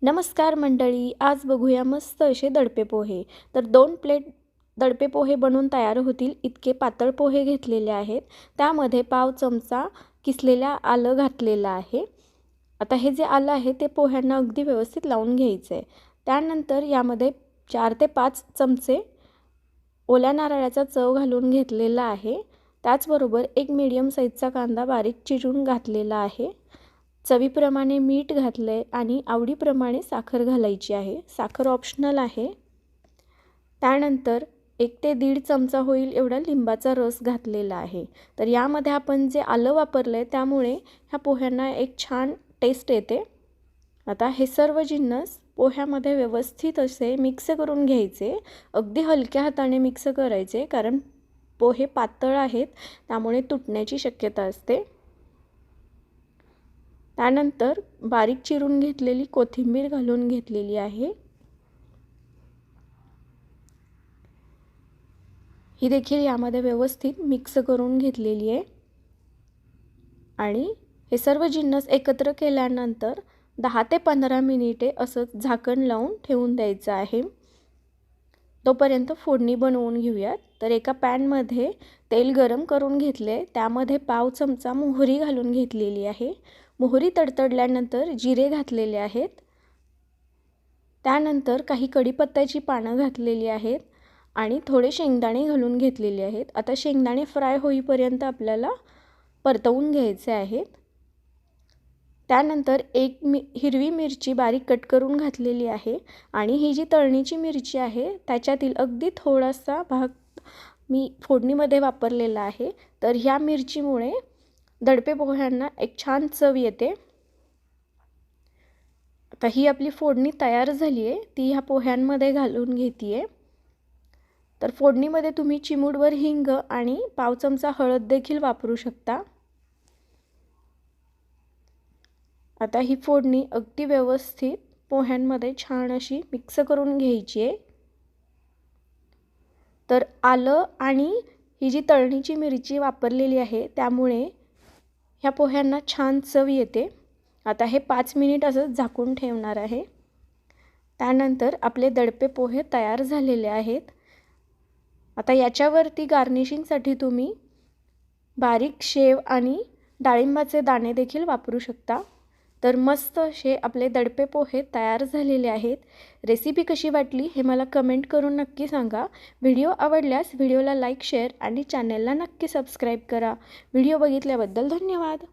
नमस्कार मंडळी, आज बघूया मस्त असे दडपे पोहे। तर 2 प्लेट दडपे पोहे बनवून तयार होतील इतके पातळ पोहे घेतलेले आहेत। त्यामध्ये पाव चमचा किसलेल्या आलं घातलेलं आहे। आता हे जे आलं आहे ते पोह्यांना अगदी व्यवस्थित लावून घ्यायचं आहे। त्यानंतर यामध्ये 4 ते 5 चमचे ओल्या नारळाचा चव घालून घेतलेला आहे। त्याचबरोबर एक मीडियम साईजचा कांदा बारीक चिरून घातलेला आहे। चवीप्रमाणे मीठ घातले आणि आवडीप्रमाणे साखर घालायची आहे। साखर ऑप्शनल आहे। त्यानंतर 1 ते 1.5 चमचा होईल एवढा लिंबाचा रस घातलेला आहे। तर यामध्ये आपण जे आलं वापरले त्यामुळे ह्या पोह्यांना एक छान टेस्ट येते। आता हे सर्व जिन्नस पोह्यामध्ये व्यवस्थित असे मिक्स करून घ्यायचे। अगदी हलक्या हाताने मिक्स करायचे कारण पोहे पातळ आहेत त्यामुळे तुटण्याची शक्यता असते। त्यानंतर बारीक चिरून घेतलेली कोथिंबीर घालून घेतलेली आहे। ही देखील यामध्ये व्यवस्थित मिक्स करून घेतलेली आहे आणि हे सर्व जिन्नस एकत्र केल्यानंतर 10 ते 15 मिनिटे असं झाकण लावून ठेवून द्यायचं आहे। तोपर्यंत फोडणी बनवून घेऊयात। तर एका पॅनमध्ये तेल गरम करून घेतले, त्यामध्ये पाव चमचा मोहरी घालून घेतलेली आहे। मोहरी तडतडल्यानंतर जिरे घातलेले आहेत। त्यानंतर काही कढीपत्त्याची पानं घातलेली आहेत आणि थोडे शेंगदाणे घालून घेतलेले आहेत। आता शेंगदाणे फ्राय होईपर्यंत आपल्याला परतवून घ्यायचे आहेत। त्यानंतर एक हिरवी मिरची बारीक कट करून घातलेली आहे आणि ही जी तळणीची मिरची आहे त्याच्यातील अगदी थोडासा भाग मी फोडणीमध्ये वापरलेला आहे। तर ह्या मिरचीमुळे दडपे पोह्यांना एक छान चव येते। आता ही आपली फोडणी तयार झाली आहे, ती ह्या पोह्यांमध्ये घालून घेते। तर फोडणीमध्ये तुम्ही चिमूटभर हिंग आणि पाव चमचा हळद देखील वापरू शकता। आता ही फोडणी अगदी व्यवस्थित पोह्यांमध्ये छान अशी मिक्स करून घ्यायची आहे। तर आलं आणि ही जी तळणीची मिरची वापरलेली आहे त्यामुळे ह्या पोह्यांना छान चव येते। आता हे 5 मिनिट असं झाकून ठेवणार आहे। त्यानंतर आपले दडपे पोहे तयार झालेले आहेत। आता याच्यावरती गार्निशिंगसाठी तुम्ही बारीक शेव आणि डाळिंबाचे दाणे देखील वापरू शकता। तर मस्त असे आपले दडपे पोहे तयार झालेले आहेत। रेसिपी कशी वाटली हे मला कमेंट करून नक्की सांगा। व्हिडिओ आवडल्यास व्हिडिओला लाईक, शेअर आणि चॅनलला नक्की सबस्क्राईब करा। व्हिडिओ बघितल्याबद्दल धन्यवाद।